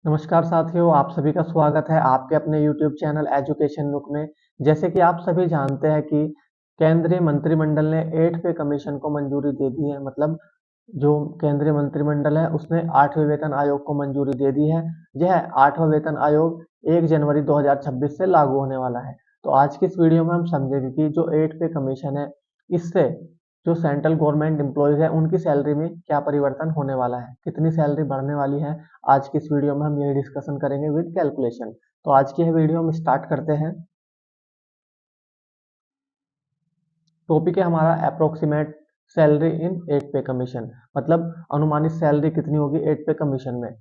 नमस्कार साथियों, आप सभी का स्वागत है आपके अपने YouTube चैनल एजुकेशन लुक में। जैसे कि आप सभी जानते हैं कि केंद्रीय मंत्रिमंडल ने 8 पे कमीशन को मंजूरी दे दी है। मतलब जो केंद्रीय मंत्रिमंडल है उसने 8वें वेतन आयोग को मंजूरी दे दी है। यह 8वां वेतन आयोग 1 जनवरी 2026 से लागू होने वाला है। तो आज की इस वीडियो में हम समझेंगे कि जो 8 पे कमीशन है, इससे जो सेंट्रल गवर्नमेंट एम्प्लॉयज है उनकी सैलरी में क्या परिवर्तन होने वाला है, कितनी सैलरी बढ़ने वाली है। आज की इस वीडियो में हम यही डिस्कशन करेंगे विद कैलकुलेशन। तो आज की यह वीडियो हम स्टार्ट करते हैं। टॉपिक है हमारा अप्रोक्सीमेट सैलरी इन 8 पे कमीशन। मतलब अनुमानित सैलरी कितनी होगी 8 पे कमीशन में।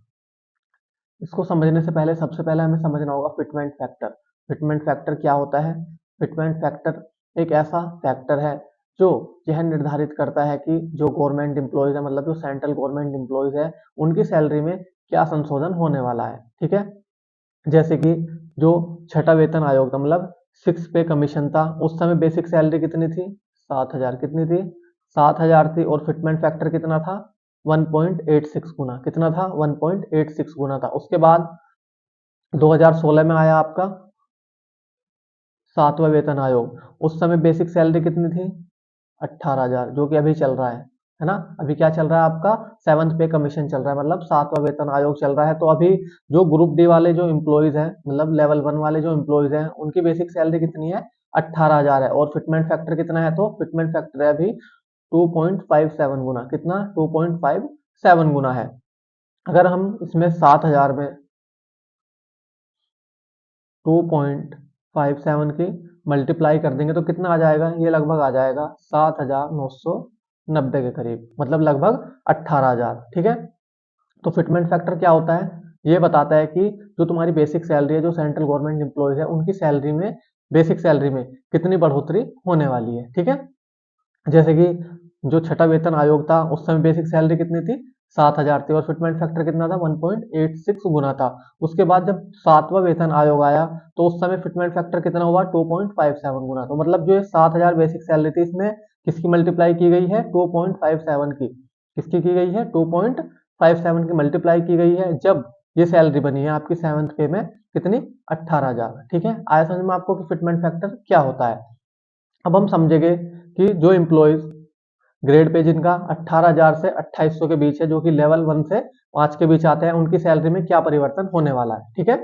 इसको समझने से पहले सबसे पहले हमें समझना होगा फिटमेंट फैक्टर। फिटमेंट फैक्टर क्या होता है? फिटमेंट फैक्टर एक ऐसा फैक्टर है जो यह निर्धारित करता है कि जो गवर्नमेंट एम्प्लॉयज है, मतलब जो सेंट्रल गवर्नमेंट एम्प्लॉयज है, उनकी सैलरी में क्या संशोधन होने वाला है। ठीक है। जैसे कि जो छठा वेतन आयोग था, मतलब 6 पे कमीशन था, उस समय बेसिक सैलरी कितनी थी? 7,000। कितनी थी? 7,000 थी। और फिटमेंट फैक्टर कितना था? 1.86 गुना। कितना था? 1.86 गुना था। उसके बाद 2016 में आया आपका 7वां वेतन आयोग। उस समय बेसिक सैलरी कितनी थी? 18,000, जो कि अभी चल रहा है ना। अभी क्या चल रहा है आपका? 7th पे कमीशन चल रहा है, मतलब 7वां वेतन आयोग चल रहा है। तो अभी जो ग्रुप डी वाले जो एम्प्लॉयज हैं, मतलब लेवल 1 वाले जो एम्प्लॉयज हैं, उनकी बेसिक सैलरी कितनी है? 18,000 है। और फिटमेंट फैक्टर कितना है? तो फिटमेंट फैक्टर है अभी 2.57 गुना। कितना? 2.57 गुना है। अगर हम इसमें 7,000 में 2.57 की मल्टीप्लाई कर देंगे तो कितना आ जाएगा? ये लगभग आ जाएगा 7,990 के करीब, मतलब लगभग 18,000। ठीक है। तो फिटमेंट फैक्टर क्या होता है? ये बताता है कि जो तुम्हारी बेसिक सैलरी है, जो सेंट्रल गवर्नमेंट एम्प्लॉयज है, उनकी सैलरी में, बेसिक सैलरी में कितनी बढ़ोतरी होने वाली है। ठीक है। जैसे कि जो छठा वेतन आयोग था उस समय बेसिक सैलरी कितनी थी? 7,000 थी। और फिटमेंट फैक्टर कितना था? 1.86 गुना था। उसके बाद जब 7वां वेतन आयोग आया तो उस समय फिटमेंट फैक्टर कितना हुआ? 2.57 गुना। तो मतलब जो ये 7,000 बेसिक सैलरी थी, इसमें किसकी मल्टीप्लाई की गई है? 2.57 की। किसकी की गई है? 2.57 की मल्टीप्लाई की गई है। जब ये सैलरी बनी है आपकी 7th पे में, कितनी? 18,000। ठीक है। आया समझ में आपको कि फिटमेंट फैक्टर क्या होता है। अब हम समझेंगे कि जो एम्प्लॉयज ग्रेड पे जिनका 18,000 से 2800 के बीच है, जो कि लेवल 1 से 5 के बीच आते हैं, उनकी सैलरी में क्या परिवर्तन होने वाला है। ठीक है।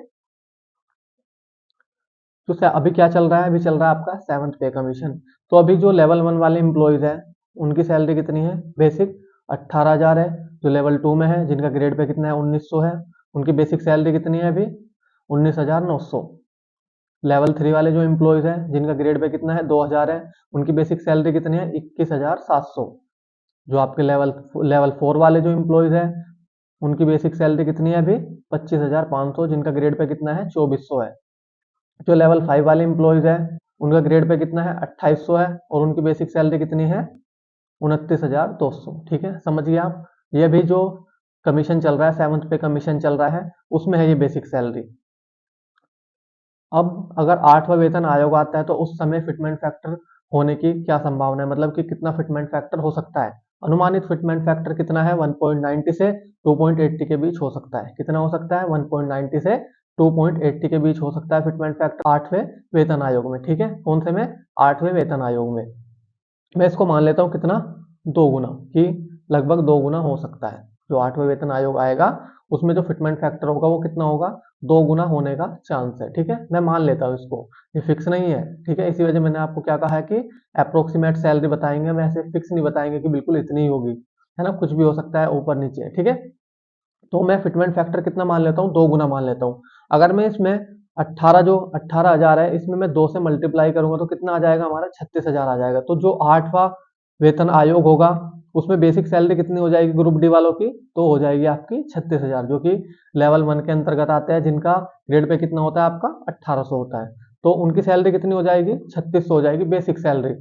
तो अभी क्या चल रहा है? अभी चल रहा है आपका 7th पे कमीशन। तो अभी जो लेवल 1 वाले एम्प्लॉयज हैं, उनकी सैलरी कितनी है? बेसिक 18,000 है। जो लेवल 2 में है, जिनका ग्रेड पे कितना है? 1900 है, उनकी बेसिक सैलरी कितनी है अभी? 19,900। लेवल 3 वाले जो एम्प्लॉयज हैं, जिनका ग्रेड पे कितना है? 2,000 है, उनकी बेसिक सैलरी कितनी है? 21,700। जो आपके लेवल लेवल 4 वाले जो एम्प्लॉयज हैं, उनकी बेसिक सैलरी कितनी है अभी? 25,500, जिनका ग्रेड पे कितना है? 2400 है। जो लेवल 5 वाले एम्प्लॉयज हैं, उनका ग्रेड पे कितना है? 2800 है। और उनकी बेसिक सैलरी कितनी है? 29,200। ठीक है, समझिए आप। ये भी जो कमीशन चल रहा है, 7th पे कमीशन चल रहा है, उसमें है ये बेसिक सैलरी। अब अगर 8वां वेतन आयोग आता है तो उस समय फिटमेंट फैक्टर होने की क्या संभावना है? मतलब कि कितना फिटमेंट फैक्टर हो सकता है? अनुमानित फिटमेंट फैक्टर कितना है? 1.90 से 2.80 के बीच हो सकता है। कितना हो सकता है? 1.90 से 2.80 के बीच हो सकता है फिटमेंट फैक्टर 8वें वेतन आयोग में। ठीक है। कौन से में? 8वें वेतन आयोग में। मैं इसको मान लेता हूँ कितना? 2 गुना, कि लगभग 2 गुना हो सकता है। जो 8वां वेतन आयोग आएगा उसमें जो फिटमेंट फैक्टर होगा वो कितना होगा? 2 गुना होने का चांस है। ठीक है, मैं मान लेता हूँ इसको। ये फिक्स नहीं है। ठीक है, इसी वजह मैंने आपको क्या कहा है कि अप्रोक्सीमेट सैलरी बताएंगे, हम ऐसे फिक्स नहीं बताएंगे कि बिल्कुल इतनी ही होगी, है ना। कुछ भी हो सकता है, ऊपर नीचे। ठीक है। तो मैं फिटमेंट फैक्टर कितना मान लेता हूँ? 2 गुना मान लेता हूँ। अगर मैं इसमें 18,000 है, इसमें मैं 2 से मल्टीप्लाई करूंगा तो कितना आ जाएगा हमारा? 36,000 आ जाएगा। तो जो 8वां वेतन आयोग होगा उसमें बेसिक सैलरी कितनी हो जाएगी ग्रुप डी वालों की? तो हो जाएगी आपकी 36,000, जो कि लेवल 1 के अंतर्गत आते हैं, जिनका ग्रेड पे कितना होता है आपका? 1800 होता है। तो उनकी सैलरी कितनी हो जाएगी? 3600 हो जाएगी बेसिक सैलरी।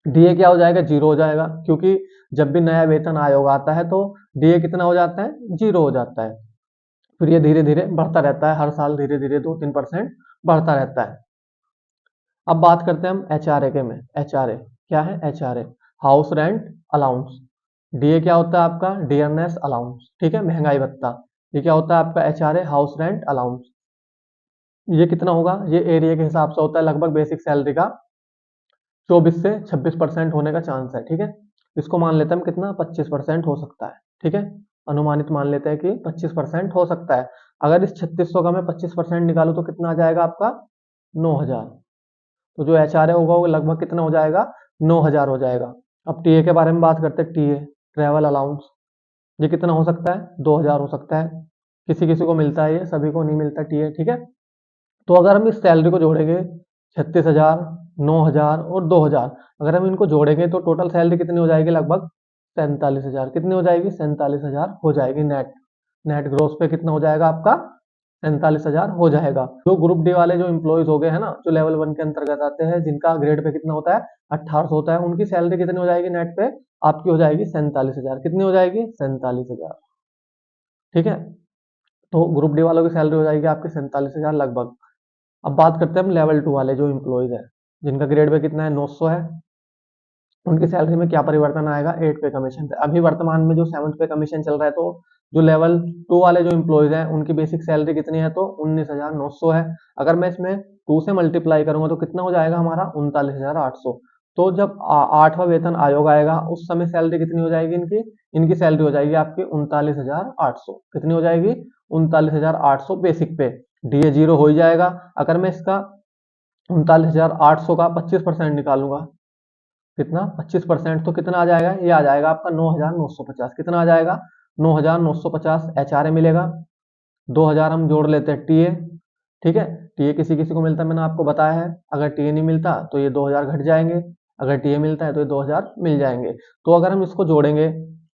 डीए क्या हो जाएगा? जीरो हो जाएगा, क्योंकि जब भी नया वेतन आयोग आता है तो डीए कितना हो जाता है? जीरो हो जाता है। फिर ये धीरे धीरे बढ़ता रहता है, हर साल धीरे धीरे 2-3% बढ़ता रहता है। अब बात करते हैं हम एचआरए के में। एचआरए क्या है? HRA house rent allowance. DA क्या होता है आपका? Dearness allowance. ठीक है, महंगाई भत्ता। ये क्या होता है आपका HRA, हाउस रेंट अलाउंस। ये कितना होगा, ये एरिया के हिसाब से होता है, लगभग बेसिक सैलरी का 24 से 26% होने का चांस है। ठीक है, इसको मान लेते हैं हम कितना, 25% हो सकता है। ठीक है, अनुमानित मान लेते हैं कि 25% हो सकता है। अगर इस 3600 का मैं 25% निकालू तो कितना आ जाएगा आपका, 9000। तो जो HRA होगा वो लगभग कितना हो जाएगा, 9000 हो जाएगा। अब टीए के बारे में बात करते हैं। टीए, ट्रेवल अलाउंस, ये कितना हो सकता है, 2000 हो सकता है। किसी किसी को मिलता है, ये सभी को नहीं मिलता टीए। ठीक है, तो अगर हम इस सैलरी को जोड़ेंगे 36,000, 9,000 और 2,000, अगर हम इनको जोड़ेंगे तो टोटल सैलरी कितनी हो जाएगी, लगभग 47,000। कितनी हो जाएगी, 47,000 हो जाएगी नेट। नेट ग्रोस पे कितना हो जाएगा आपका, 47,000 हो जाएगा। जो ग्रुप डी वाले जो इम्प्लॉयज हो गए हैं ना, जो लेवल 1 के अंतर्गत आते हैं, जिनका ग्रेड पे कितना होता है, 1800 होता है, उनकी सैलरी कितनी हो जाएगी नेट पे, आपकी हो जाएगी 47,000। कितनी हो जाएगी, 47,000। ठीक है, तो ग्रुप डी वालों की सैलरी हो जाएगी आपकी 47,000 लगभग। अब बात करते हैं हम लेवल 2 वाले जो इम्प्लॉयज है, जिनका ग्रेड पे कितना है, 900 है, उनकी सैलरी में क्या परिवर्तन आएगा, 8 पे कमीशन से। अभी वर्तमान में जो 7 पे कमीशन चल रहा है, तो जो लेवल 2 वाले जो इम्प्लॉयज हैं उनकी बेसिक सैलरी कितनी है, तो 19,900 है। अगर मैं इसमें 2 से मल्टीप्लाई करूंगा तो कितना हो जाएगा हमारा, 39,800। तो जब 8वां वेतन आयोग आएगा उस समय सैलरी कितनी हो जाएगी इनकी, इनकी सैलरी हो जाएगी आपकी 39,800। कितनी हो जाएगी, 39,800 बेसिक पे। डीए जीरो हो ही जाएगा। अगर मैं इसका 39,800 का 25% निकालूंगा, कितना, 25%, तो कितना आ जाएगा, ये आ जाएगा आपका 9,950। कितना आ जाएगा, 9,950 HRA मिलेगा। 2,000 हम जोड़ लेते हैं टीए। ठीक है, टीए किसी किसी को मिलता है, मैंने आपको बताया है। अगर टीए नहीं मिलता तो ये 2,000 घट जाएंगे, अगर टीए मिलता है तो ये 2,000 मिल जाएंगे। तो अगर हम इसको जोड़ेंगे,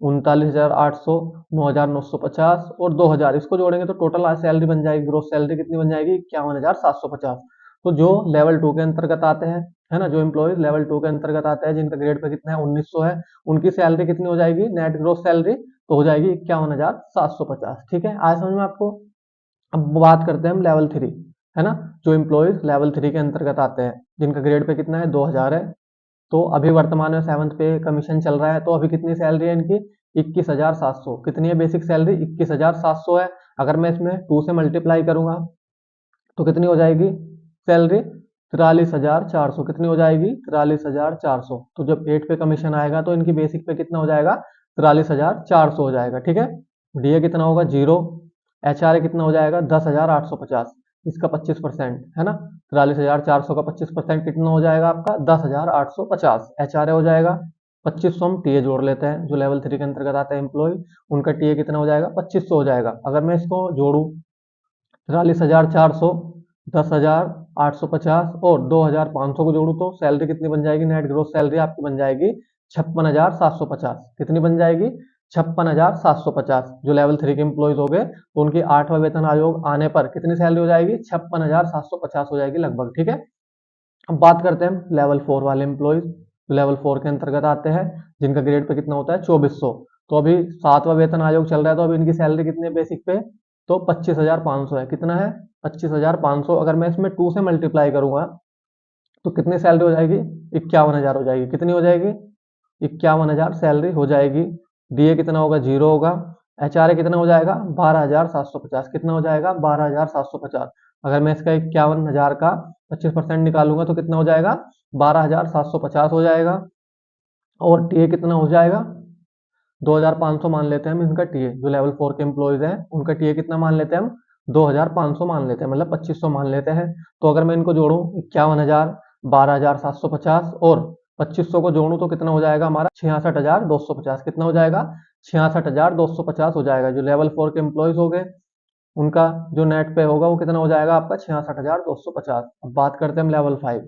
39,800, 9,950 और 2,000, इसको जोड़ेंगे तो टोटल सैलरी बन जाएगी, ग्रोस सैलरी कितनी बन जाएगी, 51,750। तो जो लेवल 2 के अंतर्गत आते हैं, है ना, जो एम्प्लॉयज लेवल 2 के अंतर्गत आते हैं, जिनका ग्रेड पे कितना है, 1900 है, उनकी सैलरी कितनी हो जाएगी, नेट ग्रोस सैलरी तो हो जाएगी 51,750। ठीक है, आज समझ में आपको। अब बात करते हैं हम लेवल 3, है ना, जो एम्प्लॉयज लेवल 3 के अंतर्गत आते हैं, जिनका ग्रेड पे कितना है, 2000 है। तो अभी वर्तमान में 7th पे कमीशन चल रहा है, तो अभी कितनी सैलरी है इनकी, 21,700। कितनी है बेसिक सैलरी, 21,700 है। अगर मैं इसमें 2 से मल्टीप्लाई करूंगा तो कितनी हो जाएगी सैलरी, 43,400। कितनी हो जाएगी, 43,400। तो जब 8 पे कमीशन आएगा तो इनकी बेसिक पे कितना हो जाएगा, 43,400 हो जाएगा। ठीक है, डीए कितना होगा, जीरो। HRA कितना हो जाएगा, 10,850। इसका 25%, है ना, 43,400 का 25% कितना हो जाएगा आपका, 10,850 HRA हो जाएगा। 2500 हम टीए जोड़ लेते हैं, जो लेवल 3 के अंतर्गत आता है एम्प्लॉय, उनका टीए कितना हो जाएगा, 2500 हो जाएगा। अगर मैं इसको जोड़ू, 43,400, 10,850 और 2,500 को जोड़ू तो सैलरी कितनी बन जाएगी, नेट ग्रोस सैलरी आपकी बन जाएगी 56,750। कितनी बन जाएगी, 56,750। जो लेवल 3 के एम्प्लॉयज हो गए तो उनकी 8वां वेतन आयोग आने पर कितनी सैलरी हो जाएगी, 56,750 हो जाएगी लगभग। ठीक है, अब बात करते हैं लेवल 4 वाले एम्प्लॉयज, जो लेवल 4 के अंतर्गत आते हैं, जिनका ग्रेड पे कितना होता है, 2400। तो अभी 7वां वेतन आयोग चल रहा है, तो अभी इनकी सैलरी कितनी है बेसिक पे, तो 25,500 है। कितना है, 25,500। अगर मैं इसमें 2 से मल्टीप्लाई करूंगा तो कितनी सैलरी हो जाएगी, 51,000 हो जाएगी। कितनी हो जाएगी, 51,000 सैलरी हो जाएगी। डीए कितना होगा, जीरो होगा। HRA कितना हो जाएगा, 12,750। कितना हो जाएगा, 12,750। अगर मैं इसका 51,000 का 25% निकालूंगा तो कितना हो जाएगा, 12,750 हो जाएगा। और टीए कितना हो जाएगा, 2,500 मान लेते हैं हम इनका टीए। जो लेवल 4 के एम्प्लॉयज हैं उनका टीए कितना मान लेते हैं हम, 2,500 मान लेते हैं, मतलब 2500 मान लेते हैं। तो अगर मैं इनको जोड़ूं, 51,000, 12,750 और 2500 को जोड़ूं तो कितना हो जाएगा हमारा, 66,250। कितना हो जाएगा, 66,250 हो जाएगा। जो लेवल 4 के एम्प्लॉयज हो गए उनका जो नेट पे होगा वो कितना हो जाएगा आपका, 66,250। अब बात करते हैं हम लेवल 5,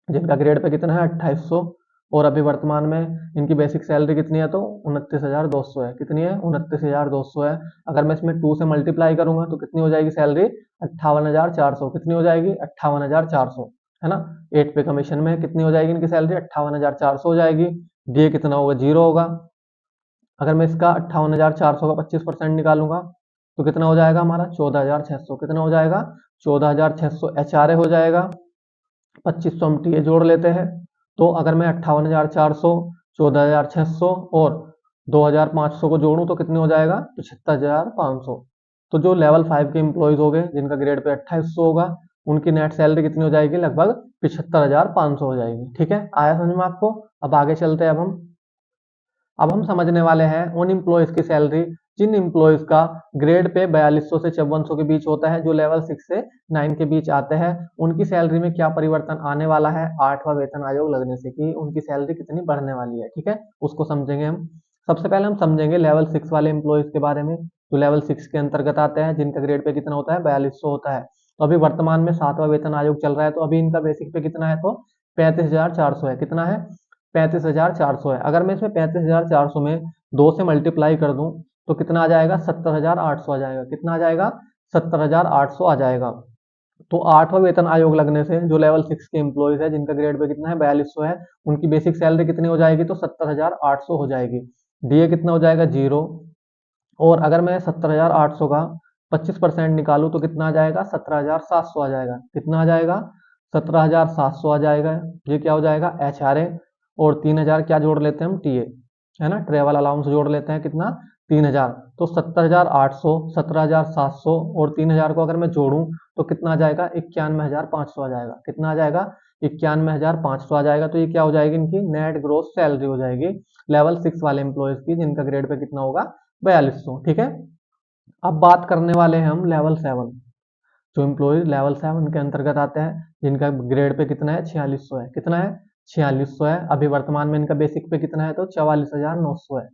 जिनका ग्रेड पे कितना है, 2800। और अभी वर्तमान में इनकी बेसिक सैलरी कितनी है, तो 29,200 है। कितनी है, 29,200 है। अगर मैं इसमें 2 से मल्टीप्लाई करूंगा तो कितनी हो जाएगी सैलरी, 58,400। कितनी हो जाएगी, 58,400, है ना। 8 पे कमीशन में कितनी हो जाएगी इनकी सैलरी, 58,400 हो जाएगी। डीए कितना होगा, जीरो होगा। अगर मैं इसका 58,400 का 25% निकालूंगा तो कितना हो जाएगा हमारा, 14,600। कितना हो जाएगा, 14,600 HRA हो जाएगा। 2500 हम टीए जोड़ लेते हैं। तो अगर मैं 58,400, 14,600 और 2500 को जोड़ूं तो कितने हो जाएगा 75,500। तो जो लेवल 5 के एम्प्लॉयज हो गए जिनका ग्रेड पे 2800 होगा, उनकी नेट सैलरी कितनी हो जाएगी, लगभग 75,500 हो जाएगी। ठीक है, आया समझ में आपको। अब आगे चलते हैं। अब हम समझने वाले हैं उन एम्प्लॉयज की सैलरी जिन एम्प्लॉयज का ग्रेड पे 4200 से 5400 के बीच होता है, जो लेवल 6 से 9 के बीच आते हैं। उनकी सैलरी में क्या परिवर्तन आने वाला है 8वां वेतन आयोग लगने से, कि उनकी सैलरी कितनी बढ़ने वाली है। ठीक है, उसको समझेंगे हम। सबसे पहले हम समझेंगे लेवल 6 वाले एम्प्लॉयज के बारे में, जो लेवल 6 के अंतर्गत आते हैं, जिनका ग्रेड पे कितना होता है 4200 होता है। तो अभी वर्तमान में 7वां वेतन आयोग चल रहा है, तो अभी इनका बेसिक पे कितना है, तो 35,400 है। कितना है, 35,400 है। अगर मैं इसमें 35,400 में 2 से मल्टीप्लाई कर दूं तो कितना आ जाएगा, 70,800 आ जाएगा। कितना आ जाएगा, 70,800 आ जाएगा। तो 8वां वेतन आयोग लगने से जो लेवल 6 के एम्प्लॉयज है जिनका ग्रेड पे कितना है 4200 है, उनकी बेसिक सैलरी कितनी हो जाएगी, तो 70,800 हो जाएगी। डीए कितना हो जाएगा, 0। और अगर मैं 70,800 का 25% निकालूं तो कितना आ जाएगा, 17,700 आ जाएगा। कितना आ जाएगा, 17,700 आ जाएगा। ये क्या हो जाएगा, HRA। और 3,000 क्या जोड़ लेते हैं हम, टीए, है ना, ट्रेवल अलाउंस जोड़ लेते हैं। कितना, 3,000। तो 70,800, 17,700 और 3,000 को अगर मैं जोड़ूं तो कितना आ जाएगा, 91,500 आ जाएगा। कितना आ जाएगा, 91,500 आ जाएगा। तो ये क्या हो जाएगी, इनकी नेट ग्रोस सैलरी हो जाएगी लेवल 6 वाले एम्प्लॉयज की, जिनका ग्रेड पे कितना होगा 4200। ठीक है, अब बात करने वाले हैं हम लेवल 7, जो एम्प्लॉयज लेवल 7 के अंतर्गत आते हैं, जिनका ग्रेड पे कितना है 4600 है। कितना है, 4600 है। अभी वर्तमान में इनका बेसिक पे कितना है, तो 44,900 है।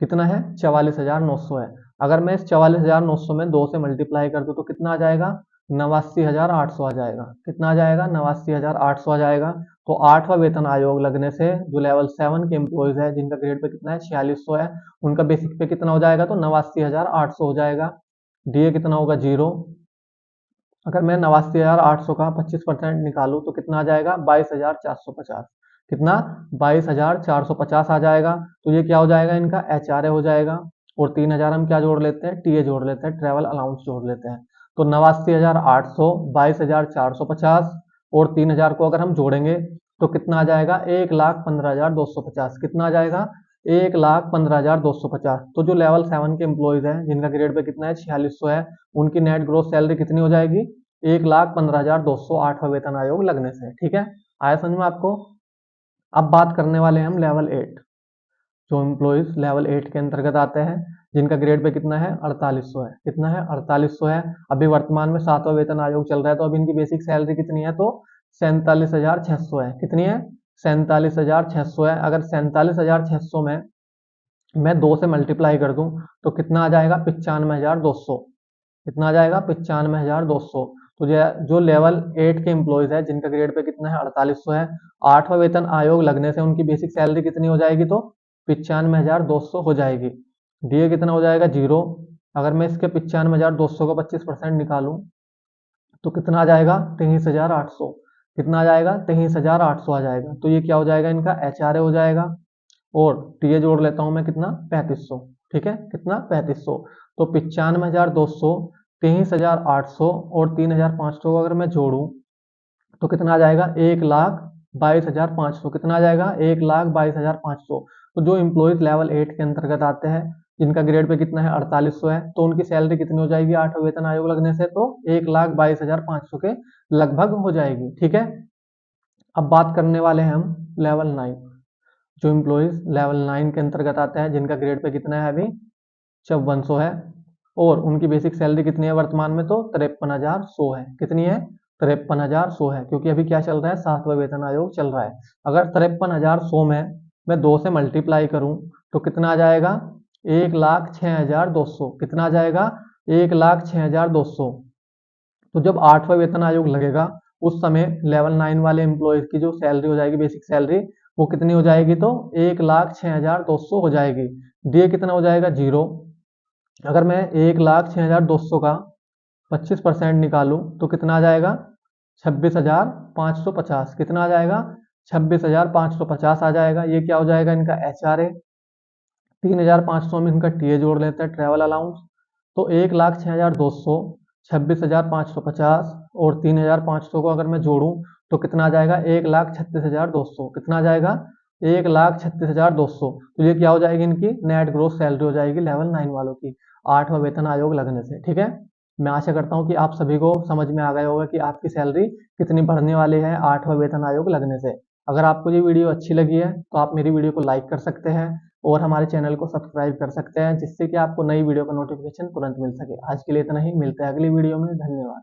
कितना है, 44,900 है। अगर मैं इस 44,900 में 2 से मल्टीप्लाई कर दूं तो कितना आ जाएगा, 89,800 आ जाएगा। कितना आ जाएगा, 89,800 आ जाएगा। तो 8वां वेतन आयोग लगने से जो लेवल 7 के एम्प्लॉयज है जिनका ग्रेड पे कितना है 4600 है, उनका बेसिक पे कितना हो जाएगा, तो 89,800 हो जाएगा। डीए कितना होगा, 0। अगर मैं 89,800 का 25% निकालूं तो कितना आ जाएगा, 22,450। कितना, 22,450 आ जाएगा। तो ये क्या हो जाएगा, इनका HRA हो जाएगा। और 3,000 हम क्या जोड़ लेते हैं, टीए जोड़ लेते हैं, ट्रेवल अलाउंस जोड़ लेते हैं। तो 89,800, 22,450 और 3,000 को अगर हम जोड़ेंगे तो कितना आ जाएगा, 1,15,250। कितना आ जाएगा, 1,15,250। तो जो लेवल 7 के एम्प्लॉयज हैं जिनका ग्रेड पे कितना है 4600 है, उनकी नेट ग्रोस सैलरी कितनी हो जाएगी, 1,15,200 8वां वेतन आयोग लगने से। ठीक है, आया समझ में आपको। अब बात करने वाले हैं हम लेवल 8, जो एम्प्लॉयज लेवल 8 के अंतर्गत आते हैं, जिनका ग्रेड पे कितना है 4800 है। कितना है, 4800 है। अभी वर्तमान में 7वां वेतन आयोग चल रहा है, तो अभी इनकी बेसिक सैलरी कितनी है, तो 47,600 है। कितनी है, 47,600 है। अगर 47,600 में मैं 2 से मल्टीप्लाई कर दूं तो कितना आ जाएगा, 95,200। कितना आ जाएगा, 95,200। तो जो लेवल 8 के एम्प्लॉयज है जिनका ग्रेड पे कितना है 4800 है, 8वां वेतन आयोग लगने से उनकी बेसिक सैलरी कितनी हो जाएगी, तो 95,200 हो जाएगी। डीए कितना हो जाएगा, 0। अगर मैं इसके 95,200 का 25% निकालूं तो कितना आ जाएगा, 23,800। कितना आ जाएगा, 23,800 आ जाएगा। तो ये क्या हो जाएगा, इनका HRA हो जाएगा। और टीए जोड़ लेता हूं मैं, कितना, 3500। ठीक है, कितना, 3500। तो 95,200, 23,800 और 3,500 को अगर मैं जोड़ूं तो कितना आ जाएगा, 1,22,500। कितना आ जाएगा, 1,22,500। तो जो एम्प्लॉयज लेवल 8 के अंतर्गत आते हैं जिनका ग्रेड पे कितना है 4800 है, तो उनकी सैलरी कितनी हो जाएगी 8वां वेतन आयोग लगने से, तो 1,22,500 के लगभग हो जाएगी। ठीक है, अब बात करने वाले हैं हम लेवल 9, जो एम्प्लॉयज लेवल 9 के अंतर्गत आते हैं जिनका ग्रेड पे कितना है अभी 5400 है। और उनकी बेसिक सैलरी कितनी है वर्तमान में, तो 53,100 है। कितनी है, 53,100 है, क्योंकि अभी क्या चल रहा है, 7वां वेतन आयोग चल रहा है। अगर 53,100 में मैं 2 से मल्टीप्लाई करूं तो कितना आ जाएगा, 1,06,200। कितना आ जाएगा, 1,06,200। तो जब 8वां वेतन आयोग लगेगा उस समय लेवल 9 वाले एम्प्लॉयज की जो सैलरी हो जाएगी, बेसिक सैलरी, वो कितनी हो जाएगी, तो 1,06,200 हो जाएगी। डीए कितना हो जाएगा, 0। अगर मैं 1,06,200 का 25% निकालूं तो कितना आ जाएगा, 26,550। कितना आ जाएगा, 26,550 आ जाएगा। ये क्या हो जाएगा, इनका HRA। 3,500 में इनका टीए जोड़ लेते हैं, ट्रेवल अलाउंस। तो 1,06,200, 26,550 और 3,500 को अगर मैं जोड़ूं तो कितना आ जाएगा, 1,36,200। कितना आ जाएगा, 1,36,200। तो ये क्या हो जाएगी, इनकी नेट ग्रोथ सैलरी हो जाएगी लेवल 9 वालों की 8वां वेतन आयोग लगने से। ठीक है, मैं आशा करता हूँ कि आप सभी को समझ में आ गया होगा कि आपकी सैलरी कितनी बढ़ने वाली है 8वां वेतन आयोग लगने से। अगर आपको ये वीडियो अच्छी लगी है तो आप मेरी वीडियो को लाइक कर सकते हैं और हमारे चैनल को सब्सक्राइब कर सकते हैं, जिससे कि आपको नई वीडियो का नोटिफिकेशन तुरंत मिल सके। आज के लिए इतना ही, मिलते हैं अगली वीडियो में। धन्यवाद।